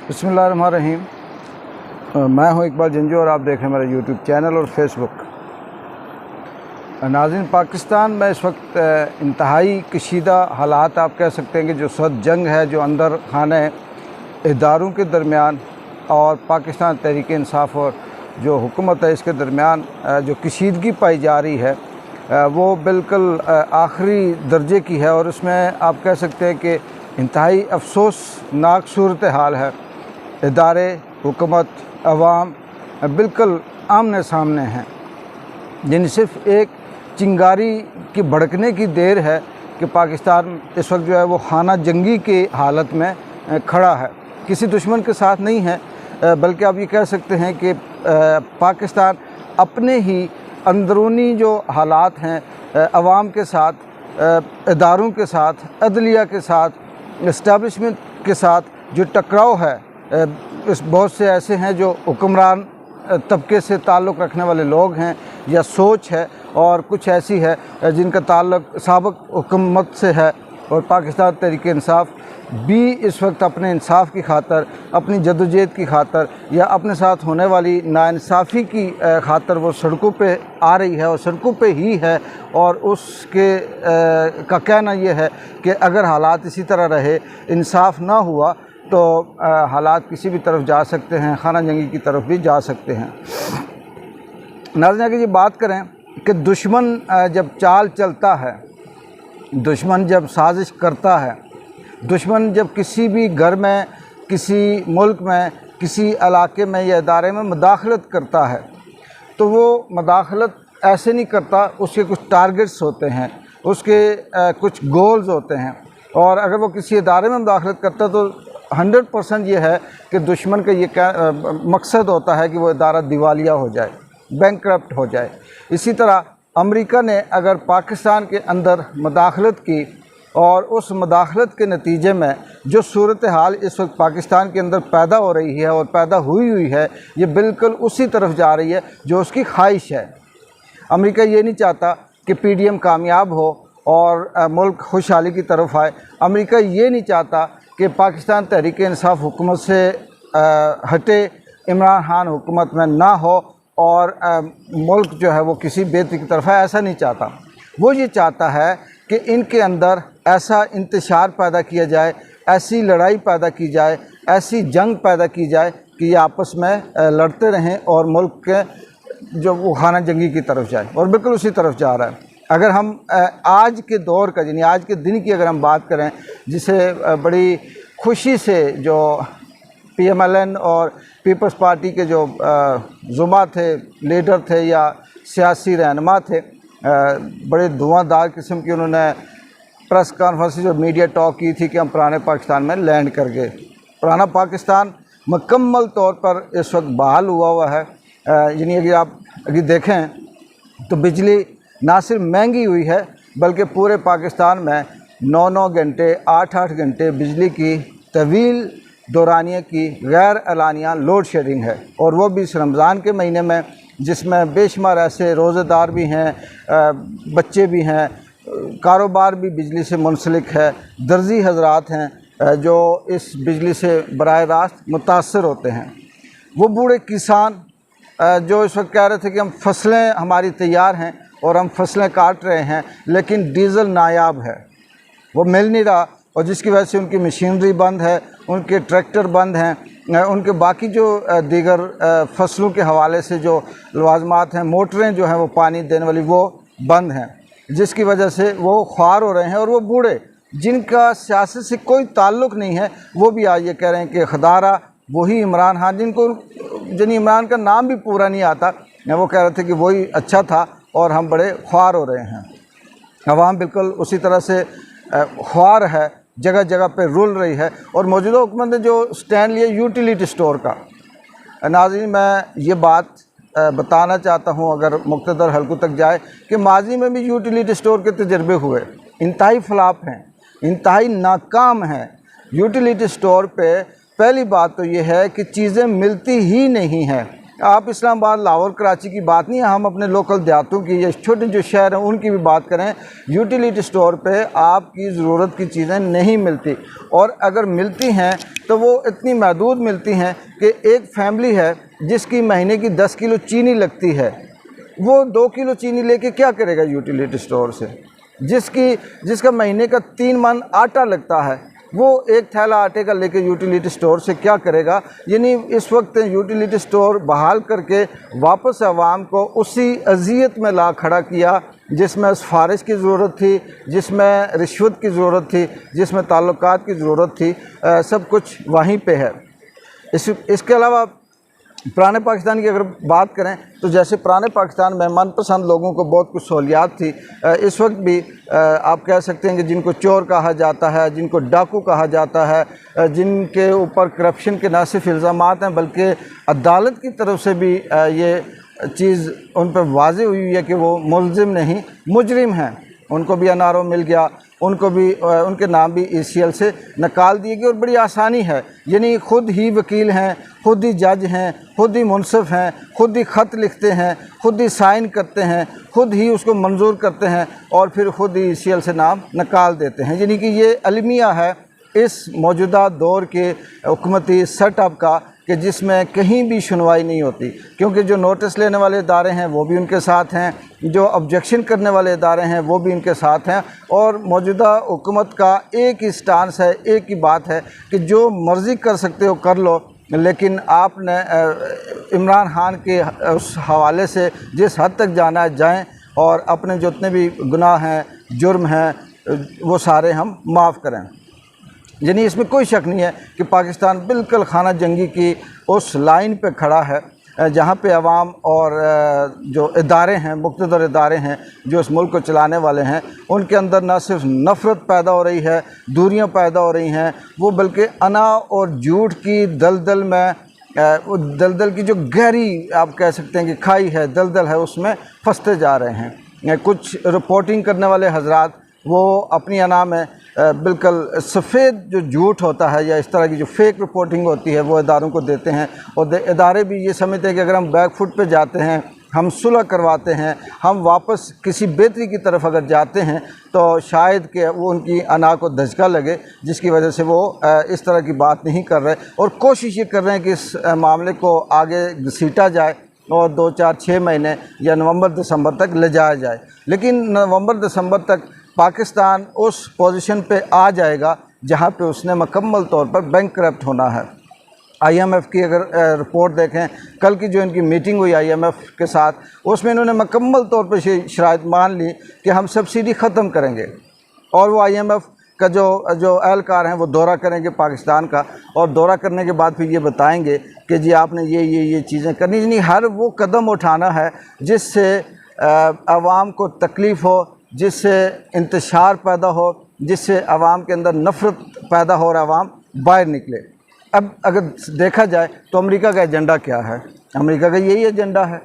बिस्मिल्लाहिर्रहमानिर्रहीम। मैं हूं इकबाल जंजू और आप देख रहे हैं मेरा यूट्यूब चैनल और फेसबुक। नाज़रीन, पाकिस्तान में इस वक्त इंतहाई कशीदा हालात आप कह सकते हैं कि जो सख्त जंग है जो अंदर खाने इदारों के दरमियान और पाकिस्तान तहरीक इंसाफ और जो हुकूमत है इसके दरमियान जो कशीदगी पाई जा रही है वो बिल्कुल आखिरी दर्जे की है और उसमें आप कह सकते हैं कि इंतहाई अफसोसनाक सूरत हाल है। इदारे, हुकूमत, अवाम बिल्कुल आमने सामने हैं, जिन सिर्फ एक चिंगारी की भड़कने की देर है कि पाकिस्तान इस वक्त जो है वो खाना जंगी की हालत में खड़ा है। किसी दुश्मन के साथ नहीं है, बल्कि आप ये कह सकते हैं कि पाकिस्तान अपने ही अंदरूनी जो हालात हैं, अवाम के साथ, इदारों के साथ, अदलिया के साथ, इस्टेब्लिशमेंट के साथ जो टकराव है, इस बहुत से ऐसे हैं जो हुक्मरान तबके से ताल्लुक़ रखने वाले लोग हैं या सोच है, और कुछ ऐसी है जिनका ताल्लुक़ साबिक़ हुकूमत से है। और पाकिस्तान तहरीक इंसाफ भी इस वक्त अपने इंसाफ की खातर, अपनी जद्दोजहद की खातर या अपने साथ होने वाली नाइंसाफ़ी की खातर वो सड़कों पे आ रही है और सड़कों पे ही है। और उसके का कहना ये है कि अगर हालात इसी तरह रहे, इंसाफ ना हुआ तो हालात किसी भी तरफ जा सकते हैं, खाना जंगी की तरफ भी जा सकते हैं। नाज़रीन, अगर ये बात करें कि दुश्मन जब चाल चलता है, दुश्मन जब साजिश करता है, दुश्मन जब किसी भी घर में, किसी मुल्क में, किसी इलाके में या इदारे में मुदाखलत करता है तो वो मुदाखलत ऐसे नहीं करता, उसके कुछ टारगेट्स होते हैं, उसके कुछ गोल्स होते हैं। और अगर वो किसी इदारे में मुदाखलत करता तो 100% ये है कि दुश्मन का ये मकसद होता है कि वो इदारा दिवालिया हो जाए, बैंकरप्ट हो जाए। इसी तरह अमेरिका ने अगर पाकिस्तान के अंदर मुदाखलत की और उस मुदाखलत के नतीजे में जो सूरत हाल इस वक्त पाकिस्तान के अंदर पैदा हो रही है और पैदा हुई है, ये बिल्कुल उसी तरफ जा रही है जो उसकी ख्वाहिश है। अमेरिका ये नहीं चाहता कि PDM कामयाब हो और मुल्क खुशहाली की तरफ आए। अमेरिका ये नहीं चाहता कि पाकिस्तान तहरीक इंसाफ हुकूमत से हटे, इमरान खान हुकूमत में ना हो और मुल्क जो है वो किसी बेहतरी की तरफ है, ऐसा नहीं चाहता। वो ये चाहता है कि इनके अंदर ऐसा इंतशार पैदा किया जाए, ऐसी लड़ाई पैदा की जाए, ऐसी जंग पैदा की जाए कि ये आपस में लड़ते रहें और मुल्क के जो वो खाना जंगी की तरफ जाए, और बिल्कुल उसी तरफ जा रहा है। अगर हम आज के दौर का, यानी आज के दिन की अगर हम बात करें, जिसे बड़ी खुशी से जो PMLN और पीपल्स पार्टी के जो जुमा थे, लीडर थे या सियासी रहनुमा थे, बड़े धुआंधार किस्म की उन्होंने प्रेस कॉन्फ्रेंस जो मीडिया टॉक की थी कि हम पुराने पाकिस्तान में लैंड कर गए। पुराना पाकिस्तान मुकम्मल तौर पर इस वक्त बहाल हुआ है। यानी अगर आप देखें तो बिजली ना सिर्फ महंगी हुई है, बल्कि पूरे पाकिस्तान में 9-9 घंटे, 8-8 घंटे बिजली की तवील दौरानिया की गैर एलानिया लोड शेडिंग है, और वो भी इस रमज़ान के महीने में, जिसमें बेशुमार ऐसे रोज़ेदार भी हैं, बच्चे भी हैं, कारोबार भी बिजली से मुंसलिक है, दर्जी हजरात हैं जो इस बिजली से बराह रास्त मुतासर होते हैं। वो बूढ़े किसान जो इस वक्त कह रहे थे कि हम फसलें हमारी तैयार हैं और हम फसलें काट रहे हैं, लेकिन डीज़ल नायाब है, वो मिल नहीं रहा, और जिसकी वजह से उनकी मशीनरी बंद है, उनके ट्रैक्टर बंद हैं, उनके बाकी जो दीगर फसलों के हवाले से जो लवाजमात हैं, मोटरें जो हैं वो पानी देने वाली, वो बंद हैं, जिसकी वजह से वो ख्वार हो रहे हैं। और वो बूढ़े जिनका सियासत से कोई ताल्लुक़ नहीं है, वो भी आज ये कह रहे हैं कि खदारा वही इमरान खान, जिन इमरान का नाम भी पूरा नहीं आता, वो कह रहे थे कि वही अच्छा था और हम बड़े ख्वार हो रहे हैं। अवाम बिल्कुल उसी तरह से ख्वार है, जगह जगह पे रुल रही है। और मौजूदा हुकूमत ने जो स्टैंड लिया यूटिलिटी स्टोर का, नाज़रीन मैं ये बात बताना चाहता हूँ अगर मुख्तदर हल्कों तक जाए कि माजी में भी यूटिलिटी स्टोर के तजर्बे हुए, इंतहाई फ्लॉप हैं, इंतहाई नाकाम हैं। यूटिलिटी स्टोर पे पहली बात तो ये है कि चीज़ें मिलती ही नहीं हैं, आप इस्लामाबाद, लाहौर, कराची की बात नहीं है, हम अपने लोकल देहातों की या छोटे जो शहर हैं उनकी भी बात करें, यूटिलिटी स्टोर पे आपकी ज़रूरत की चीज़ें नहीं मिलती, और अगर मिलती हैं तो वो इतनी महदूद मिलती हैं कि एक फैमिली है जिसकी महीने की 10 किलो चीनी लगती है, वो 2 किलो चीनी लेके क्या करेगा यूटिलिटी स्टोर से? जिसका महीने का 3 मन आटा लगता है, वो एक थैला आटे का लेके यूटिलिटी स्टोर से क्या करेगा? यानी इस वक्त यूटिलिटी स्टोर बहाल करके वापस आवाम को उसी अजियत में ला खड़ा किया जिसमें सिफारिश की ज़रूरत थी, जिसमें रिश्वत की ज़रूरत थी, जिसमें ताल्लुकात की ज़रूरत थी। सब कुछ वहीं पे है। इसके अलावा पुराने पाकिस्तान की अगर बात करें तो जैसे पुराने पाकिस्तान में मनपसंद लोगों को बहुत कुछ सहूलियात थी। इस वक्त भी आप कह सकते हैं कि जिनको चोर कहा जाता है, जिनको डाकू कहा जाता है, जिनके ऊपर करप्शन के न सिर्फ इल्ज़ामात हैं बल्कि अदालत की तरफ से भी ये चीज़ उन पर वाज़ेह हुई है कि वो मुल्ज़िम नहीं मुजरिम हैं, उनको भी एनआरओ मिल गया, उनको भी उनके नाम भी ECL से निकाल दिए गए। और बड़ी आसानी है, यानी ख़ुद ही वकील हैं, ख़ुद ही जज हैं, ख़ुद ही मुनसिफ हैं, ख़ुद ही ख़त लिखते हैं, ख़ुद ही साइन करते हैं, ख़ुद ही उसको मंजूर करते हैं और फिर ख़ुद ही ECL से नाम निकाल देते हैं। यानी कि ये अलमिया है इस मौजूदा दौर के हुकूमती सेटअप का कि जिसमें कहीं भी सुनवाई नहीं होती, क्योंकि जो नोटिस लेने वाले इदारे हैं वो भी उनके साथ हैं, जो ऑब्जेक्शन करने वाले इदारे हैं वो भी उनके साथ हैं, और मौजूदा हुकूमत का एक ही स्टांस है, एक ही बात है कि जो मर्ज़ी कर सकते हो कर लो, लेकिन आपने इमरान खान के उस हवाले से जिस हद तक जाना है जाएं, और अपने जितने भी गुनाह हैं, जुर्म हैं, वो सारे हम माफ़ करें। यानी इसमें कोई शक नहीं है कि पाकिस्तान बिल्कुल खाना जंगी की उस लाइन पे खड़ा है जहाँ पे अवाम और जो इदारे हैं, मुक़्तदर इदारे हैं जो इस मुल्क को चलाने वाले हैं, उनके अंदर न सिर्फ नफ़रत पैदा हो रही है, दूरियां पैदा हो रही हैं, वो बल्कि अना और झूठ की दलदल में वो दलदल की जो गहरी आप कह सकते हैं कि खाई है, दलदल है, उसमें फंसते जा रहे हैं। कुछ रिपोर्टिंग करने वाले हजरात वो अपनी अना में बिल्कुल सफ़ेद जो झूठ होता है या इस तरह की जो फेक रिपोर्टिंग होती है वो इदारों को देते हैं, और इदारे भी ये समझते हैं कि अगर हम बैक फुट पे जाते हैं, हम सुलह करवाते हैं, हम वापस किसी बेहतरी की तरफ अगर जाते हैं तो शायद कि वो उनकी अना को धचका लगे, जिसकी वजह से वो इस तरह की बात नहीं कर रहे, और कोशिश ये कर रहे हैं कि इस मामले को आगे घसीटा जाए और 2, 4, 6 महीने या नवंबर दिसंबर तक ले जाया जाए। लेकिन नवंबर दिसंबर तक पाकिस्तान उस पोजीशन पे आ जाएगा जहाँ पे उसने मुकम्मल तौर पर बैंकक्रप्ट होना है। IMF की अगर रिपोर्ट देखें, कल की जो इनकी मीटिंग हुई IMF के साथ, उसमें इन्होंने मुकम्मल तौर पर शराइत मान ली कि हम सब्सिडी ख़त्म करेंगे, और वो IMF का जो एहलकार हैं वो दौरा करेंगे पाकिस्तान का, और दौरा करने के बाद फिर ये बताएंगे कि जी आपने ये चीज़ें करनी, नहीं हर वो कदम उठाना है जिससे आवाम को तकलीफ़ हो, जिससे इंतशार पैदा हो, जिससे आवाम के अंदर नफ़रत पैदा हो और आवाम बाहर निकले। अब अगर देखा जाए तो अमेरिका का एजेंडा क्या है? अमेरिका का यही एजेंडा है,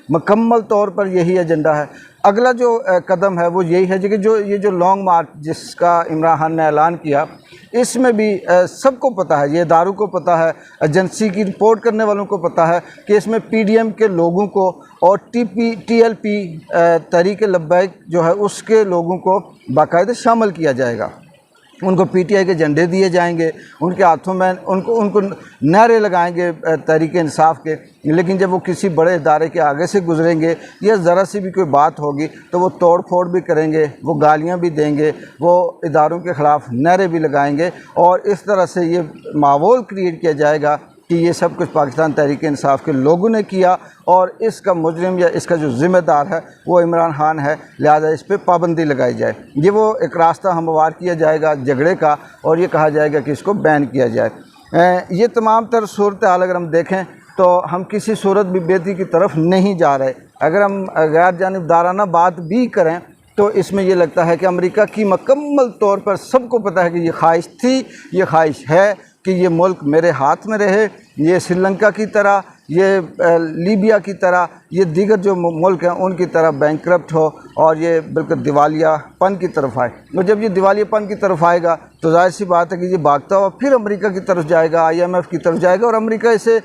मुकम्मल तौर पर यही एजेंडा है। अगला जो कदम है वो यही है कि जो लॉन्ग मार्च जिसका इमरान खान ने ऐलान किया, इसमें भी सबको पता है, ये इदारों को पता है, एजेंसी की रिपोर्ट करने वालों को पता है कि इसमें PDM के लोगों को और TLP तहरीक लब्बैक जो है उसके लोगों को बाकायदा शामिल किया जाएगा। उनको PTI के झंडे दिए जाएंगे, उनके हाथों में उनको नारे लगाएंगे तहरीक इंसाफ के, लेकिन जब वो किसी बड़े इदारे के आगे से गुजरेंगे या ज़रा सी भी कोई बात होगी तो वो तोड़ फोड़ भी करेंगे, वो गालियां भी देंगे, वो इदारों के ख़िलाफ़ नारे भी लगाएंगे, और इस तरह से ये माहौल क्रिएट किया जाएगा कि ये सब कुछ पाकिस्तान तहरीक इंसाफ के लोगों ने किया, और इसका मुजरिम या इसका जो ज़िम्मेदार है वो इमरान खान है, लिहाजा इस पर पाबंदी लगाई जाए। ये वो एक रास्ता हमवार किया जाएगा झगड़े का, और ये कहा जाएगा कि इसको बैन किया जाए। ये तमाम तर सूरत हाल अगर हम देखें तो हम किसी सूरत भी बेहतरी की तरफ नहीं जा रहे। अगर हम गैर जानिबदाराना बात भी करें तो इसमें यह लगता है कि अमेरिका की मुकम्मल तौर पर सबको पता है कि ये ख्वाहिश थी, ये ख्वाहिश है कि ये मुल्क मेरे हाथ में रहे, ये श्रीलंका की तरह ये लीबिया की तरह, ये दीगर जो मुल्क हैं उनकी तरह बैंकरप्ट हो और ये बिल्कुल दिवालियापन की तरफ आए। और जब ये दिवालियापन की तरफ आएगा तो जाहिर सी बात है कि ये भागता हुआ फिर अमेरिका की तरफ जाएगा, IMF की तरफ जाएगा और अमेरिका इसे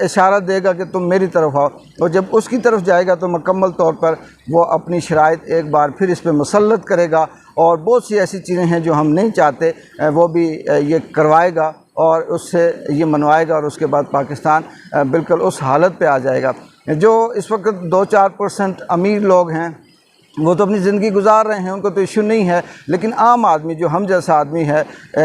इशारा देगा कि तुम मेरी तरफ आओ। और जब उसकी तरफ जाएगा तो मुकम्मल तौर पर वो अपनी शराइत एक बार फिर इस पर मुसल्लत करेगा और बहुत सी ऐसी चीज़ें हैं जो हम नहीं चाहते वो भी ये करवाएगा और उससे ये मनवाएगा और उसके बाद पाकिस्तान बिल्कुल उस हालत पे आ जाएगा। जो इस वक्त 2-4% अमीर लोग हैं वो तो अपनी ज़िंदगी गुजार रहे हैं, उनको तो इशू नहीं है, लेकिन आम आदमी जो हम जैसा आदमी है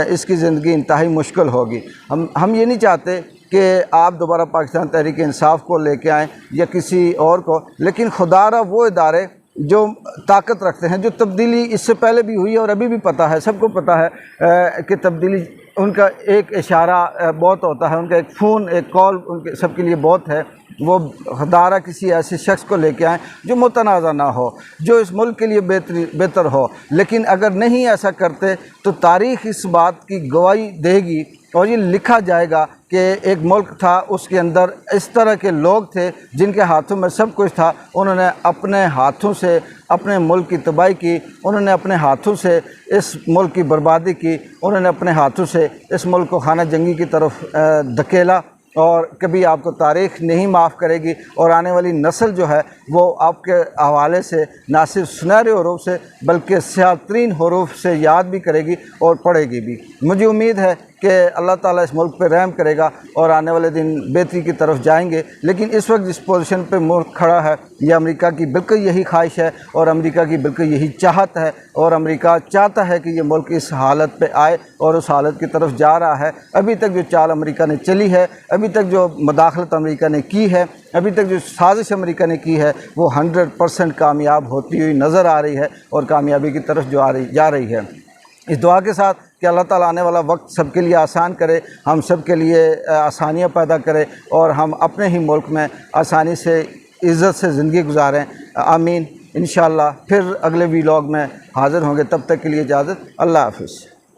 इसकी ज़िंदगी इंतहाई मुश्किल होगी। हम ये नहीं चाहते कि आप दोबारा पाकिस्तान तहरीक इंसाफ को लेके आएँ या किसी और को, लेकिन खुदारा वो इदारे जो ताकत रखते हैं, जो तब्दीली इससे पहले भी हुई है और अभी भी पता है, सबको पता है कि तब्दीली उनका एक इशारा बहुत होता है, उनका एक फ़ोन, एक कॉल उनके सबके लिए बहुत है। वो खुदारा किसी ऐसे शख्स को लेके आएँ जो मुतनाज़ा ना हो, जो इस मुल्क के लिए बेहतर हो। लेकिन अगर नहीं ऐसा करते तो तारीख़ इस बात की गवाही देगी और ये लिखा जाएगा कि एक मुल्क था, उसके अंदर इस तरह के लोग थे जिनके हाथों में सब कुछ था, उन्होंने अपने हाथों से अपने मुल्क की तबाही की, उन्होंने अपने हाथों से इस मुल्क की बर्बादी की, उन्होंने अपने हाथों से इस मुल्क को खाना जंगी की तरफ धकेला और कभी आपको तारीख़ नहीं माफ़ करेगी। और आने वाली नस्ल जो है वो आपके हवाले से ना सिर्फ सुनहरे हरूफ से बल्कि स्याह-तरीन हरूफ से याद भी करेगी और पढ़ेगी भी। मुझे उम्मीद है कि अल्लाह ताला इस मुल्क पे रहम करेगा और आने वाले दिन बेहतरी की तरफ जाएंगे। लेकिन इस वक्त जिस पोजीशन पे मुल्क खड़ा है ये अमेरिका की बिल्कुल यही ख्वाहिश है और अमेरिका की बिल्कुल यही चाहत है और अमेरिका चाहता है कि ये मुल्क इस हालत पे आए और उस हालत की तरफ जा रहा है। अभी तक जो चाल अमेरिका ने चली है, अभी तक जो मदाखलत अमेरिका ने की है, अभी तक जो साजिश अमेरिका ने की है वो 100% कामयाब होती हुई नज़र आ रही है और कामयाबी की तरफ जा रही है। इस दुआ के साथ कि अल्लाह ताला आने वाला वक्त सबके लिए आसान करे, हम सब के लिए आसानियाँ पैदा करे और हम अपने ही मुल्क में आसानी से इज़्ज़त से ज़िंदगी गुजारें। आमीन। इंशाअल्लाह फिर अगले व्लॉग में हाज़िर होंगे, तब तक के लिए इजाज़त। अल्लाह हाफ़िज़।